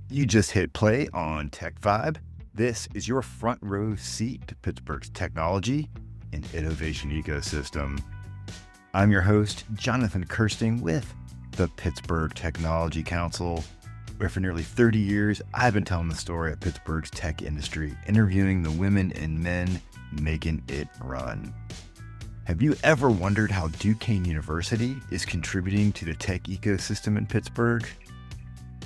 You just hit play on TechVibe. This is your front row seat to Pittsburgh's technology and innovation ecosystem. I'm your host, Jonathan Kirsting with the Pittsburgh Technology Council, where for nearly 30 years, I've been telling the story of Pittsburgh's tech industry, interviewing the women and men making it run. Have you ever wondered how Duquesne University is contributing to the tech ecosystem in Pittsburgh?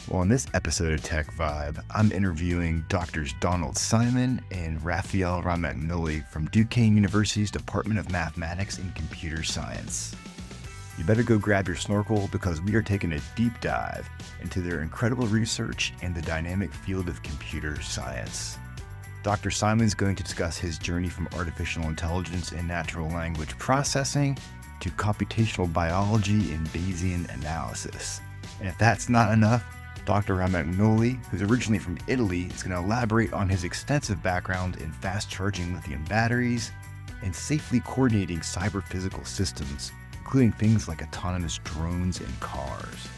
Well, in this episode of TechVibe, I'm interviewing Drs. Donald Simon and Raffaele Romagnoli from Duquesne University's Department of Mathematics and Computer Science. You better go grab your snorkel because we are taking a deep dive into their incredible research in the dynamic field of computer science. Dr. Simon is going to discuss his journey from artificial intelligence and natural language processing to computational biology and Bayesian analysis. And if that's not enough, Dr. Romagnoli, who's originally from Italy, is going to elaborate on his extensive background in fast-charging lithium batteries and safely coordinating cyber-physical systems, including things like autonomous drones and cars.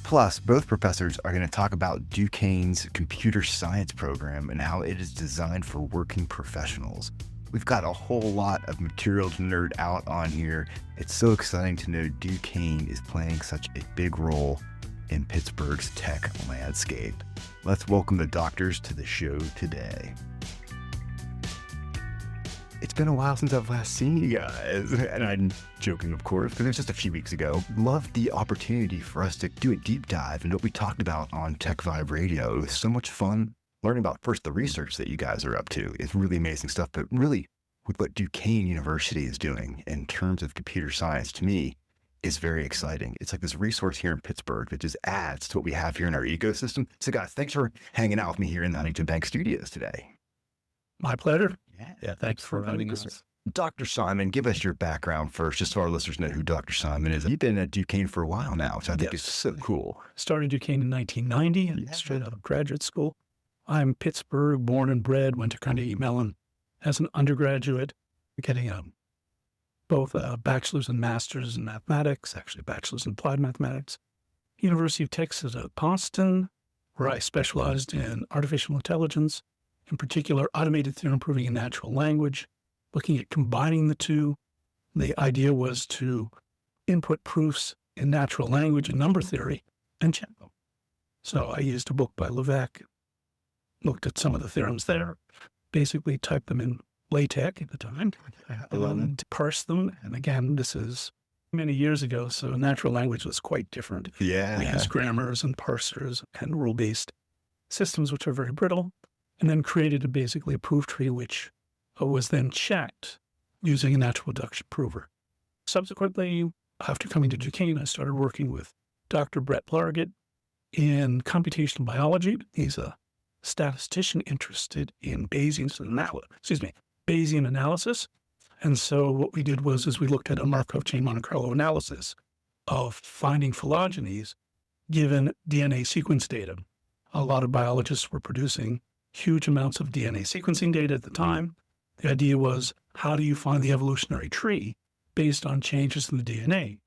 Plus, both professors are going to talk about Duquesne's computer science program and how it is designed for working professionals. We've got a whole lot of material to nerd out on here. It's so exciting to know Duquesne is playing such a big role in Pittsburgh's tech landscape. Let's welcome the doctors to the show today. It's been a while since I've last seen you guys, and I'm joking, of course, because it was just a few weeks ago. Loved the opportunity for us to do a deep dive into what we talked about on TechVibe Radio. It was so much fun learning about first the research that you guys are up to. It's really amazing stuff, but really with what Duquesne University is doing in terms of computer science, to me, is very exciting. It's like this resource here in Pittsburgh that just adds to what we have here in our ecosystem. So guys, thanks for hanging out with me here in the Huntington Bank studios today. My pleasure. Yeah, thanks for having us. Dr. Simon, give us your background first, just so our listeners know who Dr. Simon is. You've been at Duquesne for a while now, which I think is so cool. Started Duquesne in 1990 and straight out of graduate school. I'm Pittsburgh, born and bred, went to Carnegie Mellon as an undergraduate, getting both a bachelor's and master's in mathematics, actually a bachelor's in applied mathematics. University of Texas at Austin, where I specialized in artificial intelligence, in particular automated theorem proving in natural language, looking at combining the two. The idea was to input proofs in natural language and number theory and check them. So I used a book by Levesque, looked at some of the theorems there, basically typed them in LaTeX at the time, and to parse them. And again, this is many years ago, so natural language was quite different. Yeah. We used grammars and parsers and rule-based systems, which are very brittle, and then created basically a proof tree, which was then checked using a natural reduction prover. Subsequently, after coming to Duquesne, I started working with Dr. Brett Largett in computational biology. He's a statistician interested in Bayesian analysis. And so what we did was we looked at a Markov chain Monte Carlo analysis of finding phylogenies given DNA sequence data. A lot of biologists were producing huge amounts of DNA sequencing data at the time. The idea was, how do you find the evolutionary tree based on changes in the DNA?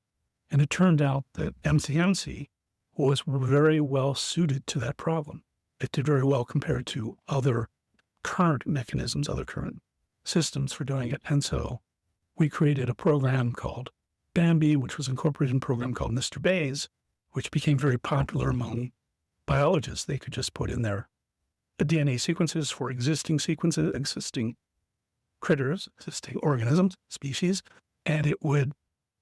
And it turned out that MCMC was very well suited to that problem. It did very well compared to other current mechanisms, other current systems for doing it. And so we created a program called Bambi, which was incorporated in a program called Mr. Bayes, which became very popular among biologists. They could just put in their DNA sequences for existing critters, existing organisms, species, and it would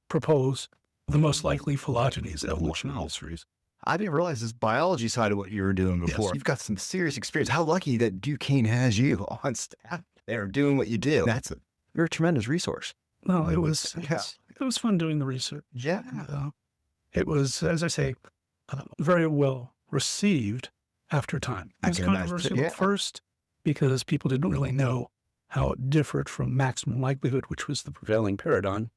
propose the most likely phylogenies, evolutionary histories. I didn't realize this biology side of what you were doing before. Yes. You've got some serious experience. How lucky that Duquesne has you on staff there doing what you do. You're a tremendous resource. No, it was fun doing the research. Yeah. It was, as I say, very well received after time. It was controversial at first because people didn't really know how it differed from maximum likelihood, which was the prevailing paradigm.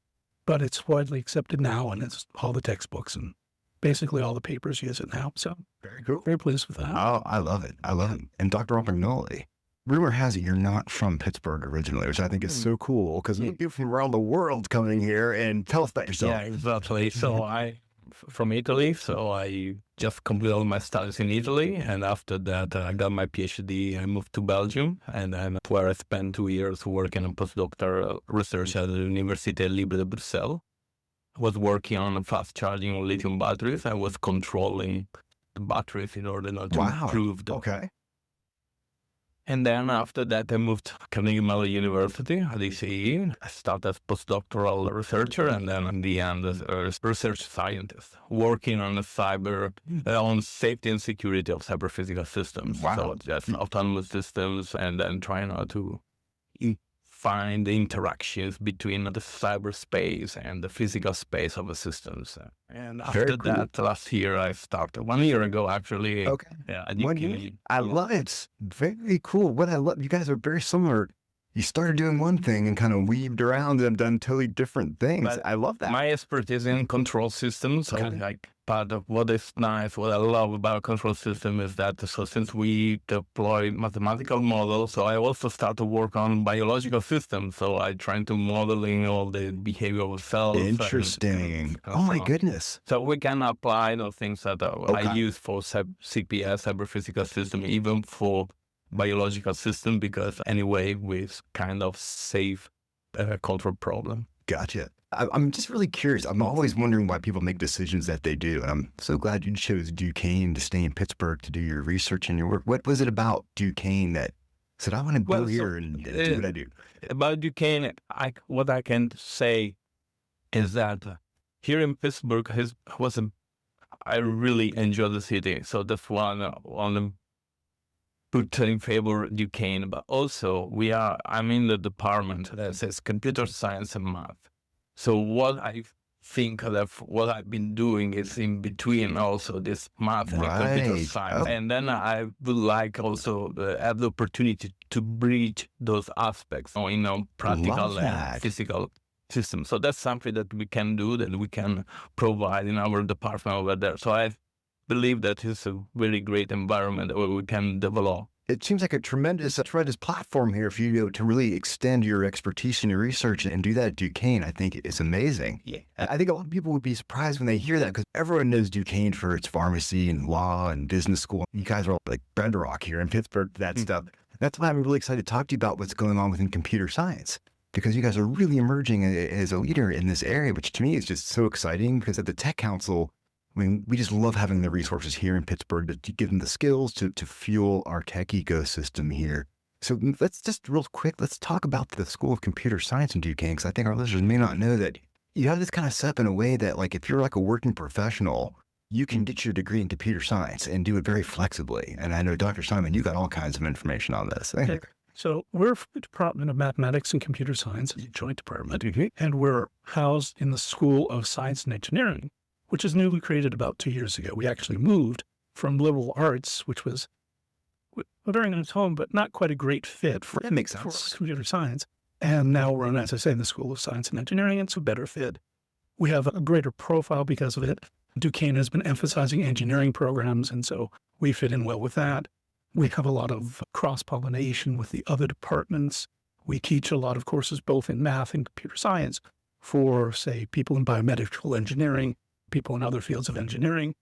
But it's widely accepted now, and it's all the textbooks and basically all the papers use it now. So Very cool. very pleased with that. Oh, I love it. I love it. And Dr. Romagnoli, rumor has it you're not from Pittsburgh originally, which I think is so cool because people from around the world coming here and tell us about yourself. Yeah, exactly. So I from Italy, so I just completed all my studies in Italy. And after that, I got my PhD. I moved to Belgium, and then where I spent 2 years working on postdoctoral research at the Université Libre de Bruxelles. I was working on fast charging lithium batteries. I was controlling the batteries in order not to improve the... Okay. And then after that, I moved to Carnegie Mellon University at ECE. I started as postdoctoral researcher, and then in the end, as a research scientist, working on on safety and security of cyber physical systems. Wow. So just autonomous systems, and then trying out to find the interactions between the cyberspace and the physical space of the systems. And after that, last year, I started 1 year ago, actually. Okay. Yeah, I love it. Very cool. What I love, you guys are very similar. You started doing one thing and kind of weaved around and done totally different things. But I love that. My expertise in control systems. So like part of what is nice, what I love about control system is that, so since we deploy mathematical models, so I also start to work on biological systems. So I try to modeling all the behavior of cells. Interesting. Oh my goodness. So we can apply those things that I use for CPS, cyber physical system, even for biological system, because anyway, with kind of safe control problem. Gotcha. I'm just really curious. I'm always wondering why people make decisions that they do. And I'm so glad you chose Duquesne to stay in Pittsburgh to do your research and your work. What was it about Duquesne that said, I want to go here and do what I do? About Duquesne, what I can say is that here in Pittsburgh, I really enjoy the city. So that's one put in favor of Duquesne, but also I'm in the department that says computer science and math. So what I think that what I've been doing is in between also this math and computer science. And then I would like also have the opportunity to bridge those aspects, practical and physical systems. So that's something that we can do, that we can provide in our department over there. So I believe that it's a very great environment where we can develop. It seems like a tremendous platform here for you to really extend your expertise in your research and do that at Duquesne. I think it's amazing. Yeah. I think a lot of people would be surprised when they hear that, because everyone knows Duquesne for its pharmacy and law and business school. You guys are like bedrock here in Pittsburgh, that stuff. That's why I'm really excited to talk to you about what's going on within computer science, because you guys are really emerging as a leader in this area, which to me is just so exciting, because at the Tech Council, I mean, we just love having the resources here in Pittsburgh to give them the skills to fuel our tech ecosystem here. So let's just real quick, let's talk about the School of Computer Science in Duquesne, because I think our listeners may not know that you have this kind of set up in a way that, like, if you're like a working professional, you can get your degree in computer science and do it very flexibly. And I know, Dr. Simon, you got all kinds of information on this. Okay. So we're the Department of Mathematics and Computer Science, a joint department, and we're housed in the School of Science and Engineering, which is newly created about 2 years ago. We actually moved from liberal arts, which was a very nice home, but not quite a great fit for computer science. And now we're in, as I say, in the School of Science and Engineering, and it's a better fit. We have a greater profile because of it. Duquesne has been emphasizing engineering programs, and so we fit in well with that. We have a lot of cross-pollination with the other departments. We teach a lot of courses both in math and computer science for, say, people in biomedical engineering, people in other fields of engineering.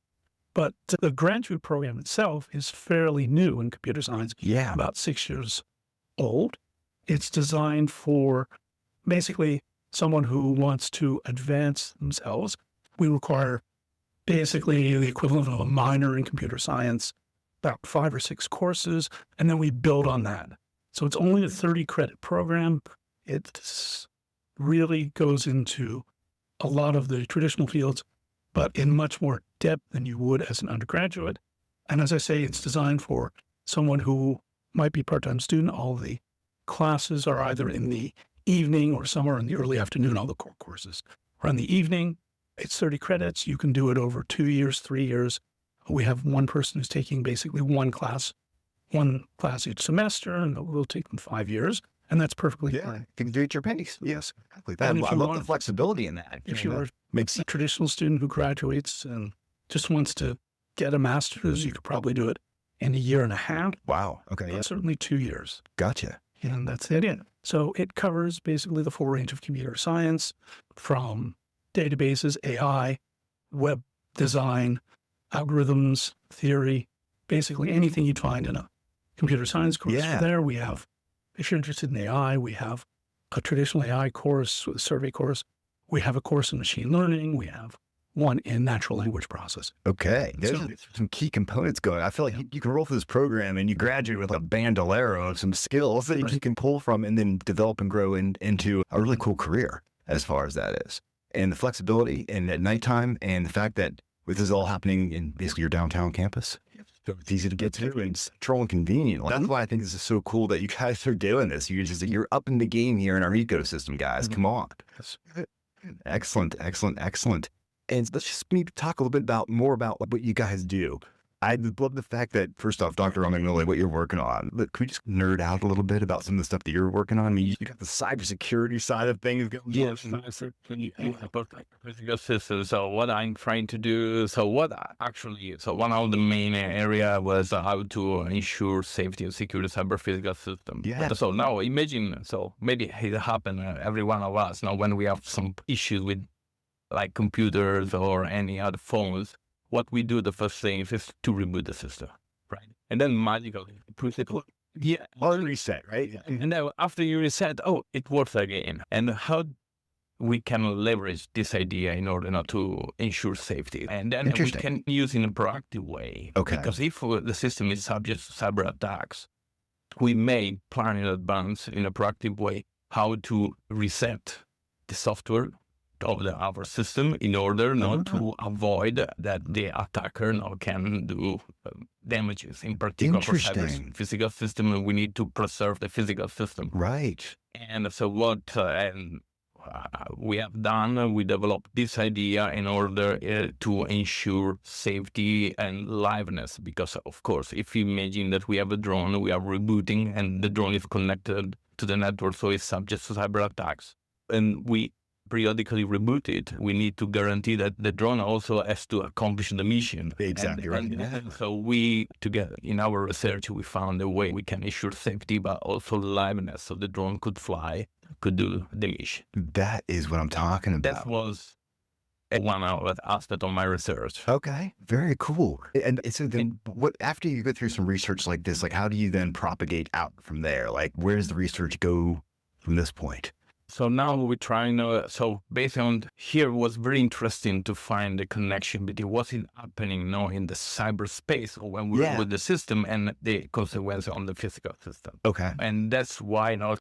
But the graduate program itself is fairly new in computer science, about 6 years old. It's designed for basically someone who wants to advance themselves. We require basically the equivalent of a minor in computer science, about 5 or 6 courses, and then we build on that. So it's only a 30-credit program. It really goes into a lot of the traditional fields, but in much more depth than you would as an undergraduate. And as I say, it's designed for someone who might be a part-time student. All the classes are either in the evening or somewhere in the early afternoon. All the core courses are in the evening. It's 30 credits. You can do it over 2 years, 3 years. We have one person who's taking basically one class each semester, and we'll take them 5 years. And that's perfectly fine. You can do it at your pace. Yes. I love the flexibility in that. If you're a traditional student who graduates and just wants to get a master's, you could probably do it in 1.5 years. Wow. Okay. But certainly 2 years. Gotcha. And that's it. So it covers basically the full range of computer science, from databases, AI, web design, algorithms, theory, basically anything you'd find in a computer science course. Yeah. There we have, if you're interested in AI, we have a traditional AI course, a survey course. We have a course in machine learning. We have one in natural language processing. Okay. There's So- some key components going. I feel like you can roll through this program and you graduate with a bandolero of some skills that you can pull from and then develop and grow into a really cool career as far as that is. And the flexibility and at nighttime and the fact that this is all happening in basically your downtown campus. So it's easy to get to and central and convenient. That's why I think this is so cool that you guys are doing this. You're up in the game here in our ecosystem, guys. Come on. Excellent. And let's just maybe talk a little bit more about what you guys do. I love the fact that, first off, Dr. Romagnoli, what you're working on. Look, can we just nerd out a little bit about some of the stuff that you're working on? I mean, you got the cybersecurity side of things going on. Yes, physical systems. So what I'm trying to do, so one of the main area was how to ensure safety and secure the cyber physical system. Yeah. So now imagine, so maybe it happened every one of us now when we have some issues with like computers or any other phones. What we do, the first thing is to reboot the system, right? And then magically, yeah, All reset, right? and then after you reset, it works again. And how we can leverage this idea in order not to ensure safety, and then we can use in a proactive way. Okay. Because if the system is subject to cyber attacks, we may plan in advance in a proactive way how to reset the software of our system in order not to avoid that the attacker now can do damages. In particular, for cyber physical system, we need to preserve the physical system. Right. And so what we have done, we developed this idea in order to ensure safety and liveness. Because, of course, if you imagine that we have a drone, we are rebooting, and the drone is connected to the network, so it's subject to cyber attacks. And we periodically reboot it. We need to guarantee that the drone also has to accomplish the mission. Exactly right. And so we, together in our research, we found a way we can ensure safety, but also liveness, so the drone could fly, could do the mission. That is what I'm talking about. That was one aspect of my research. Okay, very cool. And so then, what after you go through some research like this, like how do you then propagate out from there? Like, where does the research go from this point? So now we're trying, so based on here, it was very interesting to find the connection between what's happening now in the cyberspace or when we're with the system and the consequence on the physical system. Okay. And that's why now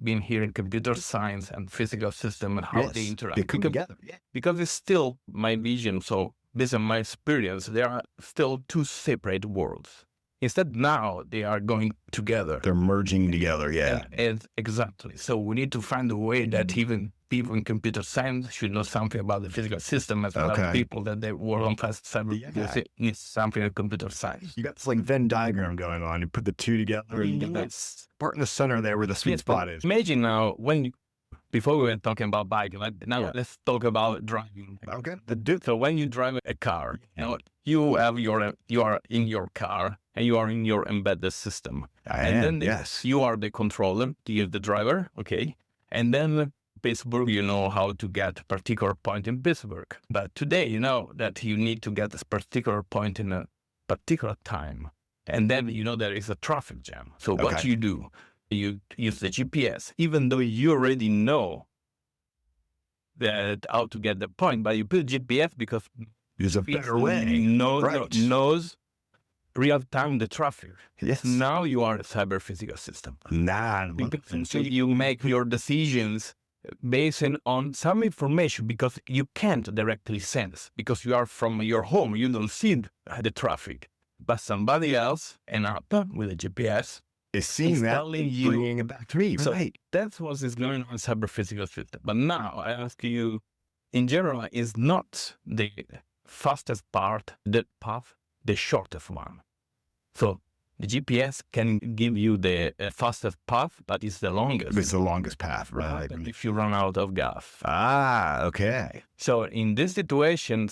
being here in computer science and physical system and how they interact. They come together. Because it's still my vision. So based on my experience, there are still two separate worlds. Instead, now they are going together. They're merging together, yeah. And exactly. So we need to find a way that even people in computer science should know something about the physical system as well as people that they work on cyber need something in computer science. You got this like Venn diagram going on. You put the two together and you get that part in the center there where the sweet spot is. Imagine now before we were talking about biking, let's talk about driving. Okay. So when you drive a car, you are in your car and you are in your embedded system. And then you are the controller, you're the driver, okay? And then Pittsburgh, you know how to get a particular point in Pittsburgh. But today, you know that you need to get this particular point in a particular time. And then, you know, there is a traffic jam. So what you do? You use the GPS, even though you already know that how to get the point, but you put GPS because there's a better way. Knows real time the traffic. Yes. Now you are a cyber physical system. So you make your decisions based on some information because you can't directly sense because you are from your home. You don't see the traffic, but somebody else, an app with a GPS, is seeing that, bringing it back to me. So that's what is going on in cyber physical system. But now I ask you, in general, is not the fastest part, the path, the shortest one. So the GPS can give you the fastest path, but it's the longest. It's the longest path, right? If you run out of gas. Okay. So in this situation,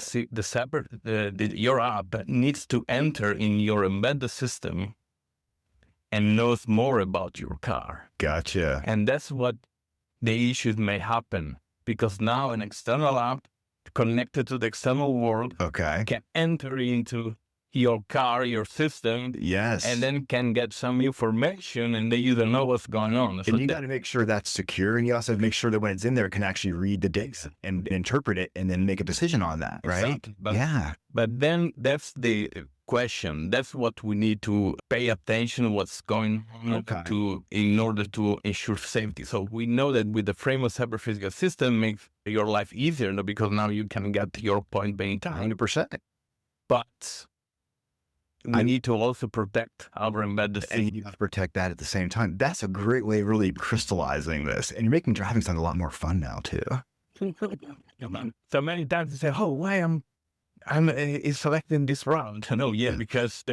your app needs to enter in your embedded system and knows more about your car. Gotcha. And that's what the issues may happen because now an external app connected to the external world, Okay. can enter into your car, your system, Yes. and then can get some information, and then you don't know what's going on. So And you got to make sure that's secure. And you also have to make sure that when it's in there, it can actually read the data and interpret it and then make a decision on that, right? Exactly. Yeah. But then that's the question. That's what we need to pay attention what's going on in order to ensure safety. So we know that with the frame of cyber physical system makes your life easier, because now you can get to your point by time. 100%. But we need to also protect our embedded system. And you have to protect that at the same time. That's a great way of really crystallizing this. And you're making driving sound a lot more fun now, too. So many times they say, oh, why I'm selecting this route? No, because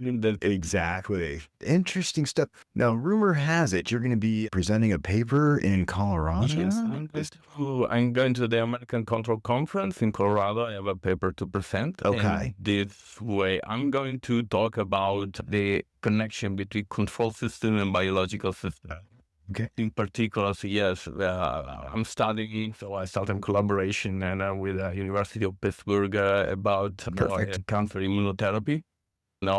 Exactly. Interesting stuff. Now, rumor has it you're going to be presenting a paper in Colorado. Yes, I'm going to the American Control Conference in Colorado. I have a paper to present. Okay. And this way, I'm going to talk about the connection between control system and biological system. Okay. In particular, so yes, I'm studying, so I started in collaboration and with the University of Pittsburgh about cancer immunotherapy. And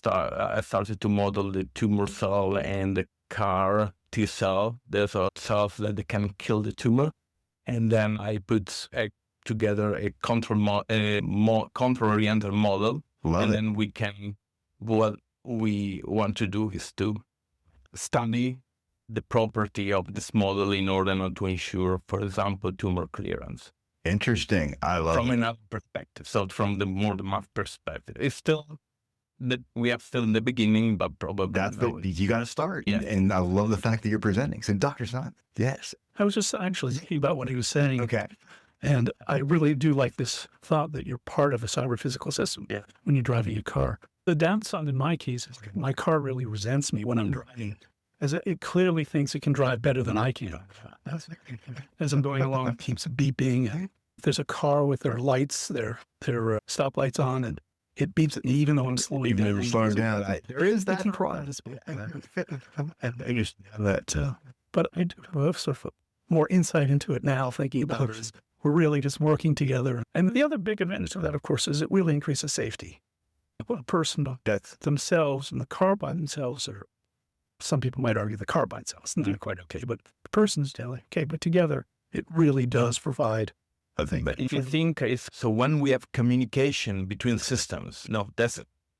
I started to model the tumor cell and the CAR T cell. There's cells that they can kill the tumor, and then I put together a control-oriented model. Then we can. What we want to do is to study the property of this model in order not to ensure, for example, tumor clearance. Interesting. I love from it. another perspective. So from the math perspective, it's still we are still in the beginning, but probably you got to start. Yeah. And I love the fact that you're presenting. So, Dr. Simon, yes. I was just actually thinking about what he was saying. Okay. And I really do like this thought that you're part of a cyber physical system when you're driving a car. The downside in my case is my car really resents me when I'm driving, as it clearly thinks it can drive better than I can. As I'm going along, it keeps beeping. And if there's a car with their lights, their stoplights on, and it beeps at me even though I'm slowing down. Even if you're slowing down, there is that process. But I do have sort of more insight into it now, thinking about it. We're really just working together. And the other big advantage of that, of course, is it really increases safety. Well, a person themselves and the car by themselves, or some people might argue the car by itself is not quite okay, but the person's okay, but together it really does provide a thing. But if you think so when we have communication between systems,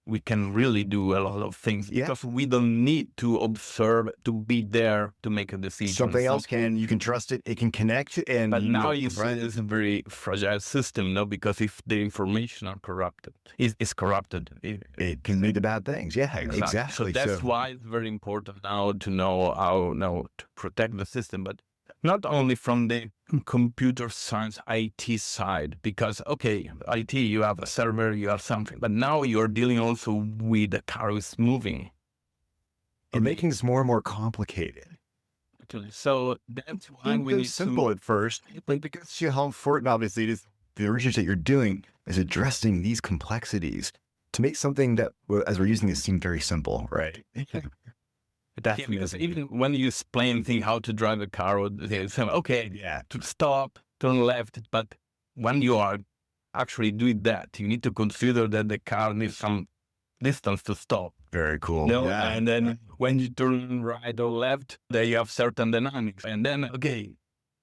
we can really do a lot of things because we don't need to observe, to be there to make a decision. Something else you can trust it, it can connect. But now you see it's a very fragile system, because if the information are corrupted, is corrupted. It can lead to bad things. Yeah, exactly. So that's why it's very important now to know how to protect the system, but not only from the computer science IT side, because, IT, you have a server, you have something, but now you're dealing also with the car is moving. And making this more and more complicated. So that's why we need simple at first, but because how important, obviously, it is the research that you're doing is addressing these complexities to make something that, as we're using this, seem very simple, right? Because even when you explain how to drive a car, they say, to stop, turn left. But when you are actually doing that, you need to consider that the car needs some distance to stop. Very cool. And then when you turn right or left, there you have certain dynamics. And then,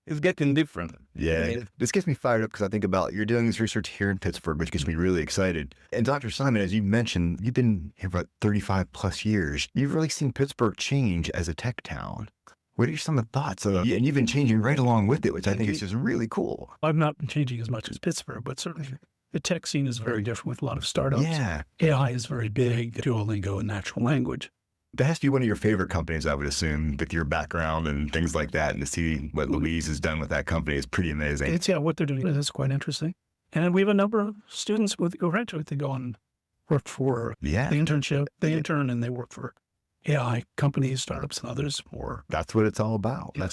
it's getting different. Yeah. This gets me fired up because I think about you're doing this research here in Pittsburgh, which gets me really excited. And Dr. Simon, as you mentioned, you've been here for about 35 plus years. You've really seen Pittsburgh change as a tech town. What are some of the thoughts? And you've been changing right along with it, which I think is just really cool. I've not been changing as much as Pittsburgh, but certainly the tech scene is very different with a lot of startups. Yeah. AI is very big, Duolingo and natural language. That has to be one of your favorite companies, I would assume, with your background and things like that. And to see what Louise has done with that company is pretty amazing. What they're doing is quite interesting. And we have a number of students who graduate, they go and work for the internship. They intern and they work for AI companies, startups, and others. That's what it's all about. I'm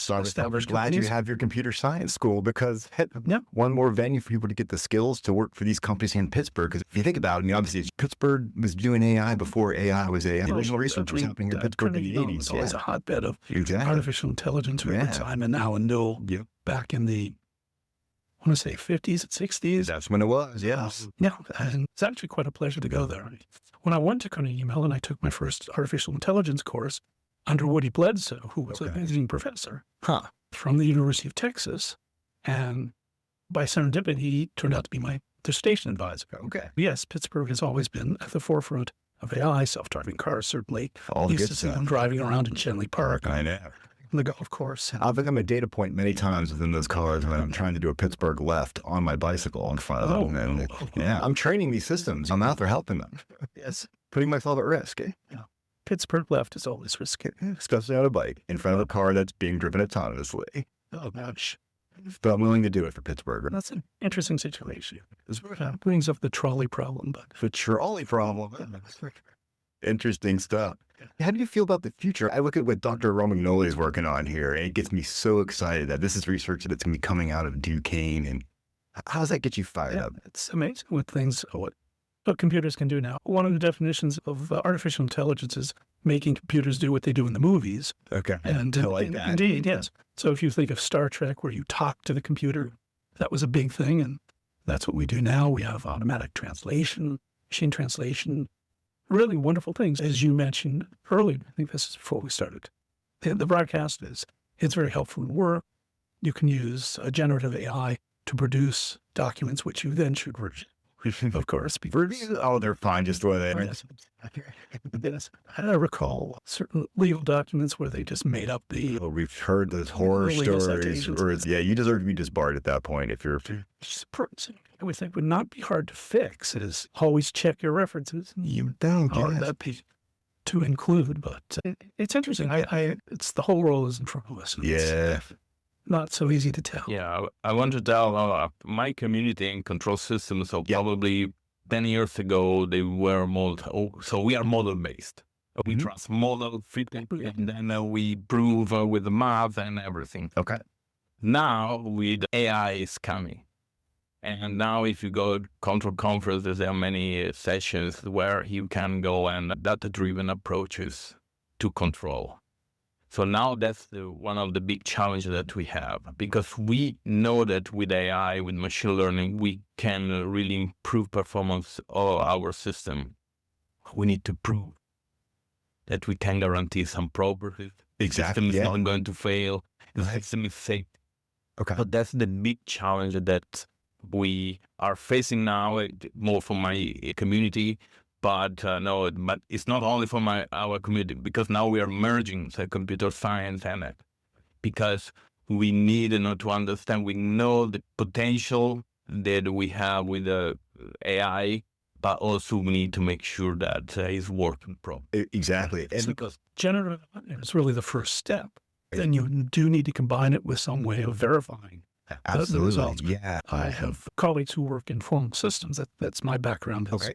glad you have your computer science school because one more venue for people to get the skills to work for these companies in Pittsburgh. Because if you think about it, obviously Pittsburgh was doing AI before AI was AI. The original research was happening in Pittsburgh in the 80s. It's always a hotbed of artificial intelligence over time. And now in back in the I want to say 50s and 60s. That's when it was, yes. Yeah, and it's actually quite a pleasure to go there. When I went to Carnegie Mellon, I took my first artificial intelligence course under Woody Bledsoe, who was a visiting professor from the University of Texas. And by serendipity, he turned out to be my dissertation advisor. Okay. Yes, Pittsburgh has always been at the forefront of AI, self-driving cars, certainly. All the Used good to see stuff. them driving around in Shenley Park, I know. on the golf course. I've become a data point many times within those cars when I'm trying to do a Pittsburgh left on my bicycle in front of them. And, yeah, I'm training these systems. I'm out there helping them. Yes. Putting myself at risk, Pittsburgh left is always risky. especially on a bike in front of a car that's being driven autonomously. Oh, gosh. But I'm willing to do it for Pittsburgh. That's an interesting situation. It brings up the trolley problem, but The trolley problem. Interesting stuff. How do you feel about the future? I look at what Dr. Romagnoli is working on here, and it gets me so excited that this is research that's going to be coming out of Duquesne. And how does that get you fired up? it's amazing what computers can do now. One of the definitions of artificial intelligence is making computers do what they do in the movies. Okay. And I like that. Indeed, yes. So if you think of Star Trek, where you talk to the computer, that was a big thing, and that's what we do now. We have automatic translation, machine translation, really wonderful things. As you mentioned earlier, I think this is before we started. The broadcast it's very helpful in work. You can use generative AI to produce documents, which you then should review, of course. Reviews, they're fine just the way they are. Yes. I recall certain legal documents where they just made up the... We've heard those horror Legal stories. citations. You deserve to be disbarred at that point if you're... I would think would not be hard to fix. It is always check your references. You don't, Hard that be to include, but it's interesting. It's the whole world is in front of us. and it's Yeah. not so easy to tell. Yeah, I want to tell my community in control systems. So probably 10 years ago, they were so we are model-based. We trust model fitting, and then we prove with the math and everything. Okay. Now, with AI is coming. And now if you go to control conferences, there are many sessions where you can go and data-driven approaches to control. So now that's one of the big challenges that we have, because we know that with AI, with machine learning, we can really improve performance of our system. We need to prove that we can guarantee some properties. The system is not going to fail. The system is safe. Okay. But that's the big challenge that we are facing now, more for my community. But but it's not only for our community, because now we are merging computer science and it, because we need to understand. We know the potential that we have with the AI, but also we need to make sure that it's working properly. Exactly. It's because generative is really the first step. Then you do need to combine it with some way of verifying the results. Yeah. I have colleagues who work in formal systems. That's my background. Okay.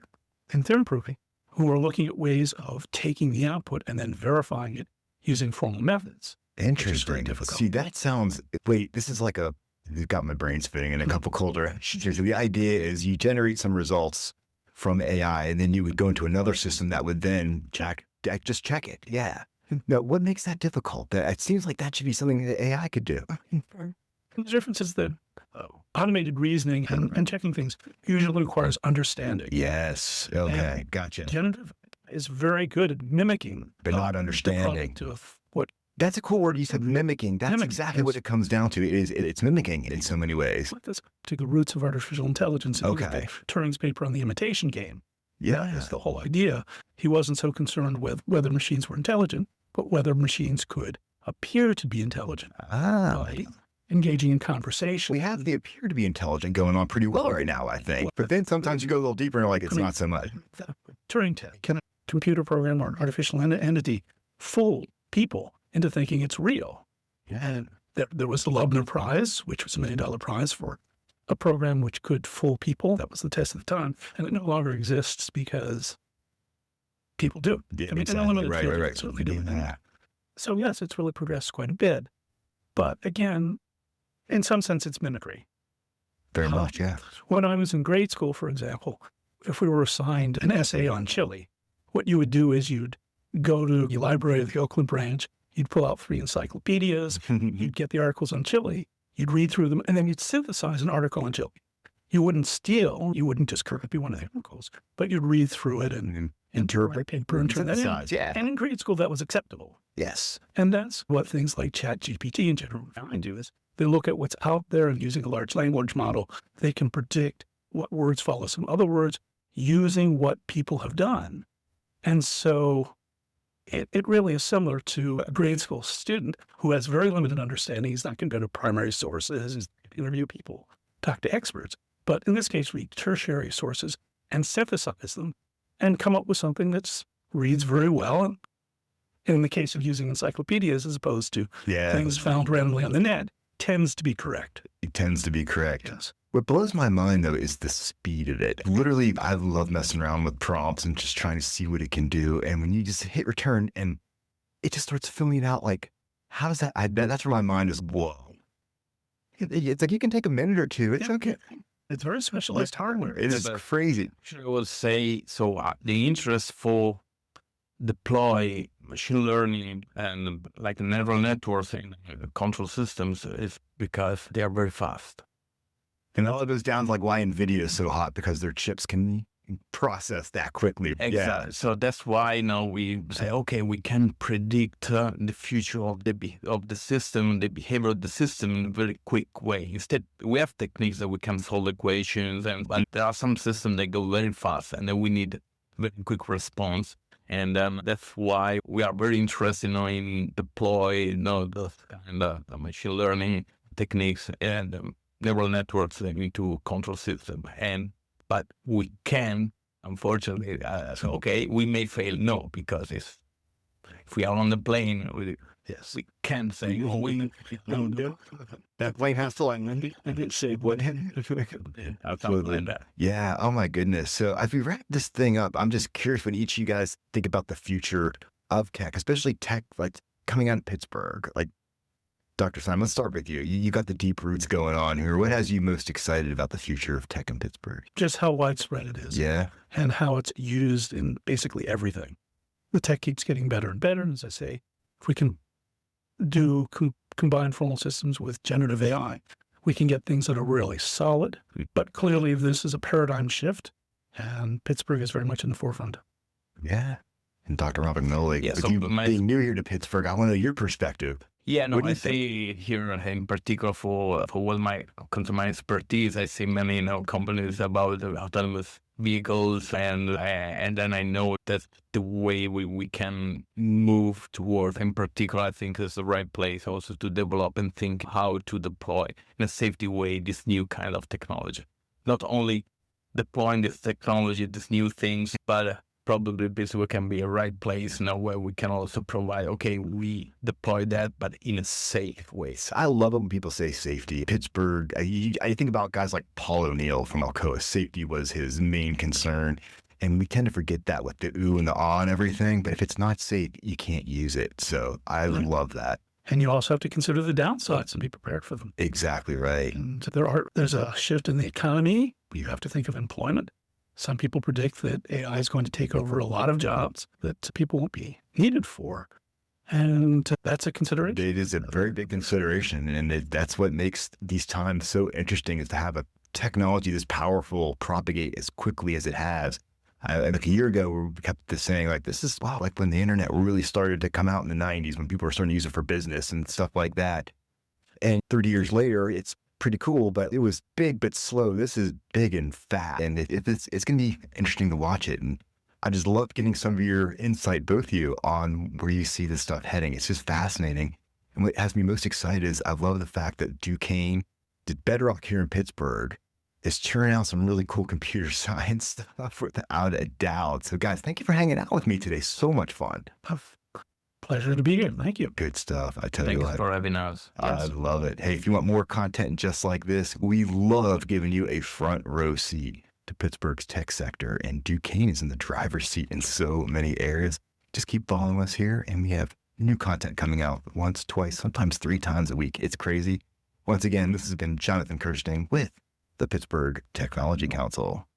And they're improving, who are looking at ways of taking the output and then verifying it using formal methods. Interesting. Difficult. See, that sounds, this is like you've got my brain spinning in a couple colder. So the idea is you generate some results from AI, and then you would go into another system that would then just check it. Yeah. Now, what makes that difficult? It seems like that should be something that AI could do. The difference is that automated reasoning and checking things usually requires understanding. Yes. Okay. And gotcha. Generative is very good at mimicking. But not understanding. What That's a cool word. You said mimicking. That's Mimicking, exactly what it comes down to. It's mimicking in so many ways. this to the roots of artificial intelligence. Okay. Turing's paper on the imitation game. Yeah. That's the whole idea. He wasn't so concerned with whether machines were intelligent, but whether machines could appear to be intelligent. By engaging in conversation. We have the appear to be intelligent going on pretty well right now, I think. But then sometimes you go a little deeper and you're like, it's not so much. Turing test. Can a computer program or an artificial entity fool people into thinking it's real? And there was the Loebner Prize, which was $1 million prize for a program which could fool people. That was the test at the time. And it no longer exists because people do it. Yeah, I mean, exactly. an element of Right. certainly doing that. So yes, it's really progressed quite a bit. But again, in some sense, it's mimicry. Very much, yeah. When I was in grade school, for example, if we were assigned an essay on Chile, what you would do is you'd go to the library of the Oakland branch, you'd pull out 3 encyclopedias, you'd get the articles on Chile, You'd read through them, and then you'd synthesize an article until you wouldn't steal. You wouldn't just copy one of the articles, but you'd read through it and interpret paper and turn that in. Synthesize, yeah. And in grade school, that was acceptable. Yes. And that's what things like ChatGPT and General AI do, is they look at what's out there, and using a large language model, they can predict what words follow some other words using what people have done. And so it really is similar to a grade school student who has very limited understanding. He's not going to go to primary sources, he's going to interview people, talk to experts. But in this case, read tertiary sources and synthesize them and come up with something that reads very well. And in the case of using encyclopedias as opposed to things found randomly on the net, tends to be correct. It tends to be correct. Yes. What blows my mind, though, is the speed of it. Literally, I love messing around with prompts and just trying to see what it can do. And when you just hit return and it just starts filling it out, like, how does that? I bet that's where my mind is, whoa. It's like you can take a minute or two. It's okay. It's very specialized hardware. It is crazy. I would say, so the interest for deploy machine learning and like neural networks in control systems is because they are very fast. And all of goes down to like why NVIDIA is so hot, because their chips can process that quickly. Exactly. Yeah. So that's why now we say, okay, we can predict the future of the system, the behavior of the system in a very quick way. Instead, we have techniques that we can solve equations, but there are some systems that go very fast, and then we need very quick response. And that's why we are very interested in deploy the kind of machine learning techniques and neural networks into control system. But we can, unfortunately, we may fail. No, because if we are on the plane, we can't say, that plane has to land. I didn't say what. Absolutely. Yeah. Oh my goodness. So as we wrap this thing up, I'm just curious when each of you guys think about the future of tech, especially tech like coming out of Pittsburgh. Like, Dr. Simon, let's start with you. You got the deep roots going on here. What has you most excited about the future of tech in Pittsburgh? Just how widespread it is. Yeah. And how it's used in basically everything. The tech keeps getting better and better. And as I say, if we can do combined formal systems with generative AI, we can get things that are really solid. But clearly this is a paradigm shift, and Pittsburgh is very much in the forefront. Yeah. And Dr. Romagnoli, Yeah, with so you my- being new here to Pittsburgh, I want to know your perspective. Yeah, no, What do I you say here in particular for what comes to my expertise, I see many companies about autonomous vehicles, and then I know that the way we can move towards, in particular, I think is the right place also to develop and think how to deploy in a safety way this new kind of technology. Not only deploying this technology, these new things, but probably Pittsburgh can be a right place now where we can also provide, okay, we deploy that, but in a safe way. I love it when people say safety. Pittsburgh, I think about guys like Paul O'Neill from Alcoa. Safety was his main concern. And we tend to forget that with the ooh and the ah and everything. But if it's not safe, you can't use it. So I love that. And you also have to consider the downsides and be prepared for them. Exactly right. And there's a shift in the economy. You have to think of employment. Some people predict that AI is going to take over a lot of jobs that people won't be needed for. And that's a consideration. It is a very big consideration. And that's what makes these times so interesting, is to have a technology this powerful propagate as quickly as it has. Like a year ago, we kept saying, like, this is, wow, like when the internet really started to come out in the 90s, when people were starting to use it for business and stuff like that. And 30 years later, it's pretty cool, but it was big but slow. This is big and fast, and it's going to be interesting to watch it. And I just love getting some of your insight, both of you, on where you see this stuff heading. It's just fascinating. And what has me most excited is I love the fact that Duquesne did Bedrock here in Pittsburgh is churning out some really cool computer science stuff without a doubt. So guys, thank you for hanging out with me today. So much fun. Pleasure to be here. Thank you. Good stuff. I tell you Thanks what. for having us. I love it. Hey, if you want more content just like this, we love giving you a front row seat to Pittsburgh's tech sector, and Duquesne is in the driver's seat in so many areas. Just keep following us here, and we have new content coming out once, twice, sometimes 3 times a week. It's crazy. Once again, this has been Jonathan Kirsting with the Pittsburgh Technology Council.